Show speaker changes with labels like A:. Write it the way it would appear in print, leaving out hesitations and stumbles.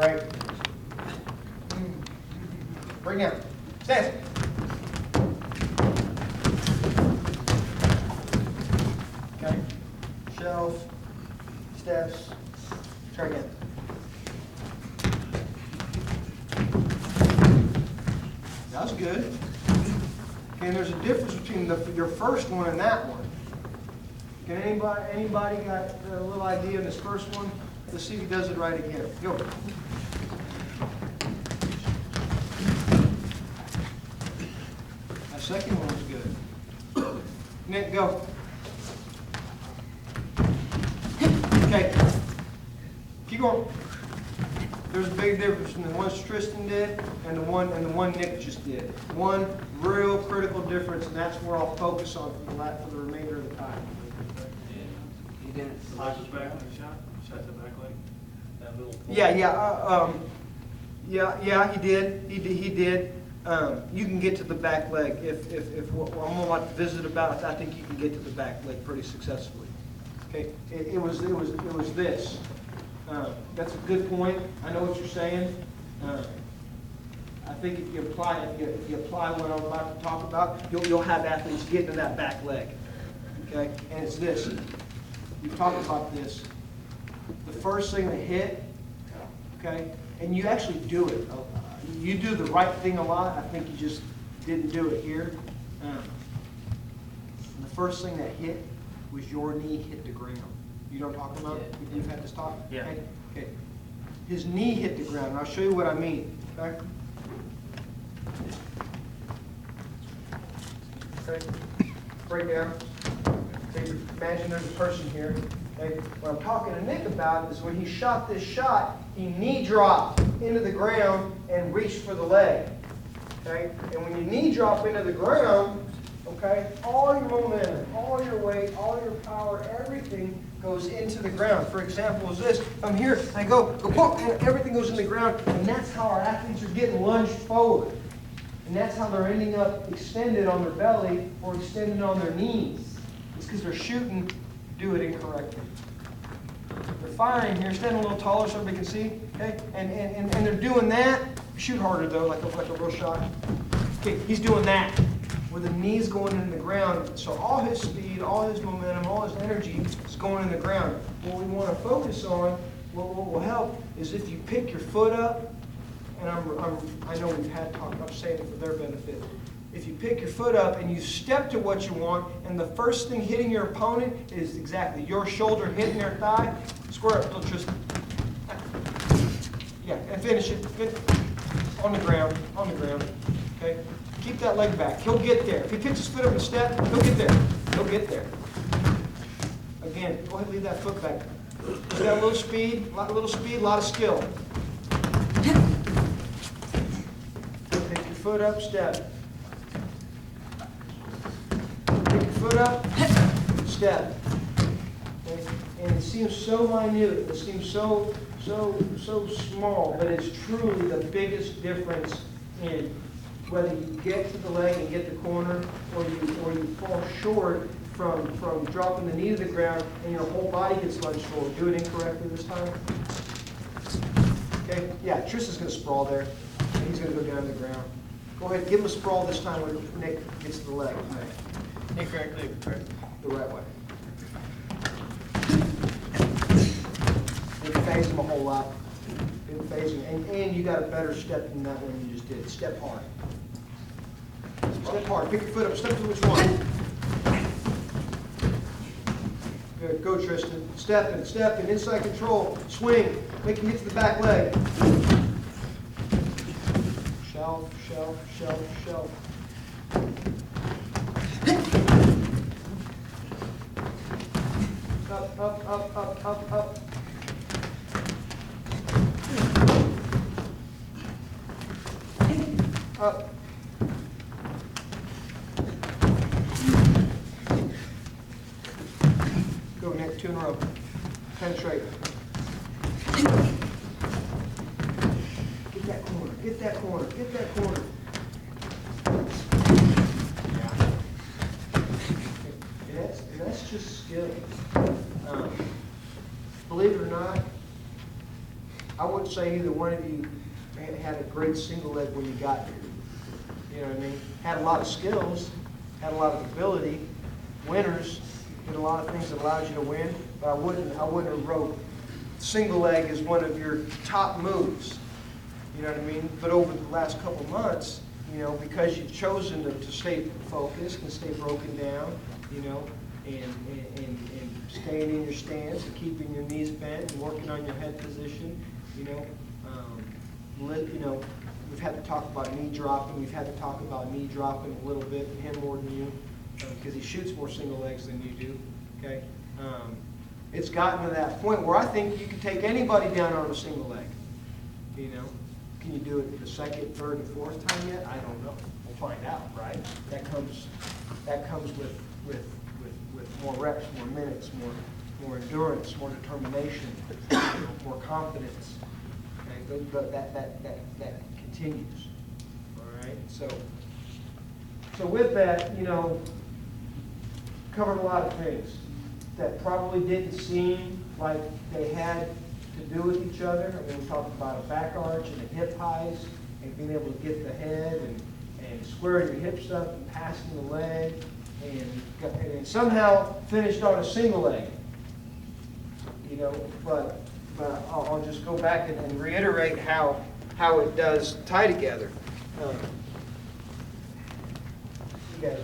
A: Break. Bring down. Stand. Okay. Shelf. Steps. Try again. That was good. Okay, and there's a difference between your first one and that one. Can anybody got a little idea in this first one? Let's see if he does it right again. Go. That second one was good. Nick, go. Okay. Keep going. There's a big difference between the ones Tristan did and the one Nick just did. One real critical difference, and that's where I'll focus on for the remainder of the time.
B: He did it.
C: Slice was back when he shot? Shot the back leg? That little pull?
A: Yeah, he did. He did. You can get to the back leg. If what I'm gonna like to visit about, I think you can get to the back leg pretty successfully. Okay, it was this. That's a good point. I know what you're saying. I think if you apply what I'm about to talk about, you'll have athletes getting to that back leg. Okay, and it's this. We've talked about this. The first thing to hit, okay, and you actually do it. You do the right thing a lot. I think you just didn't do it here. The first thing that hit was your knee hit the ground. You know what I'm talking about?
B: Yeah.
A: You've had this talk?
C: Yeah.
A: Okay. His knee hit the ground, and I'll show you what I mean. Okay? Okay. Break down. Okay. Imagine there's a person here. Okay. What I'm talking to Nick about is when he shot this shot, he knee dropped into the ground and reached for the leg. Okay? And when you knee drop into the ground, okay, all your momentum, all your weight, all your power, everything goes into the ground. For example, is this. I'm here, I go, and everything goes in the ground, and that's how our athletes are getting lunged forward. And that's how they're ending up extended on their belly or extended on their knees. It's because they're shooting, do it incorrectly. They're firing here, stand a little taller so everybody can see, okay? And they're doing that. Shoot harder though, like a real shot. Okay, he's doing that, where the knee's going in the ground. So all his speed, all his momentum, all his energy is going in the ground. What we want to focus on, what will help, is if you pick your foot up, and I know we've had talk, I'm saying it for their benefit. If you pick your foot up and you step to what you want, and the first thing hitting your opponent is exactly your shoulder hitting their thigh, square up, little Tristan. Yeah, and finish it. On the ground, okay? Keep that leg back. He'll get there. If he picks his foot up and step, he'll get there. He'll get there. Again, go ahead and leave that foot back. He's got a little speed, a lot of skill. Pick your foot up, step. Pick your foot up, step. Okay? And it seems so minute. It seems so small, but it's truly the biggest difference in whether you get to the leg and get the corner, or you fall short from dropping the knee to the ground and your whole body gets lunged forward. Do it incorrectly this time. Okay? Yeah, Tristan's going to sprawl there, and he's going to go down to the ground. Go ahead, give him a sprawl this time when Nick gets to the leg.
C: Incorrectly, correct.
A: The right way. Didn't phase him a whole lot. Didn't phase him. And you got a better step than that one you just did. Step hard. Step hard. Pick your foot up. Step to which one. Good. Go, Tristan. Step in. Inside control. Swing. Make him get to the back leg. Shelf. Up. Up. Go, Nick, 2 in a row. Penetrate. Get that corner. And that's just skill. Believe it or not, I wouldn't say either one of you had a great single leg when you got here. You know what I mean? Had a lot of skills, had a lot of ability, winners, did a lot of things that allowed you to win, but I wouldn't have wrote single leg as one of your top moves. You know what I mean? But over the last couple months, you know, because you've chosen to stay focused and stay broken down, you know, and staying in your stance and keeping your knees bent and working on your head position, you know, we've had to talk about knee dropping. We've had to talk about knee dropping a little bit, him more than you, because he shoots more single legs than you do. Okay, it's gotten to that point where I think you can take anybody down on a single leg. You know, can you do it the second, third, and fourth time yet? I don't know. We'll find out, right? That comes with more reps, more minutes, more endurance, more determination, more confidence. Okay, but that continues. All right. So with that, you know, covered a lot of things that probably didn't seem like they had to do with each other. I mean, we talked about a back arch and the hip highs and being able to get the head and squaring your hips up and passing the leg and somehow finished on a single leg. You know, but I'll just go back and reiterate how it does tie together. You guys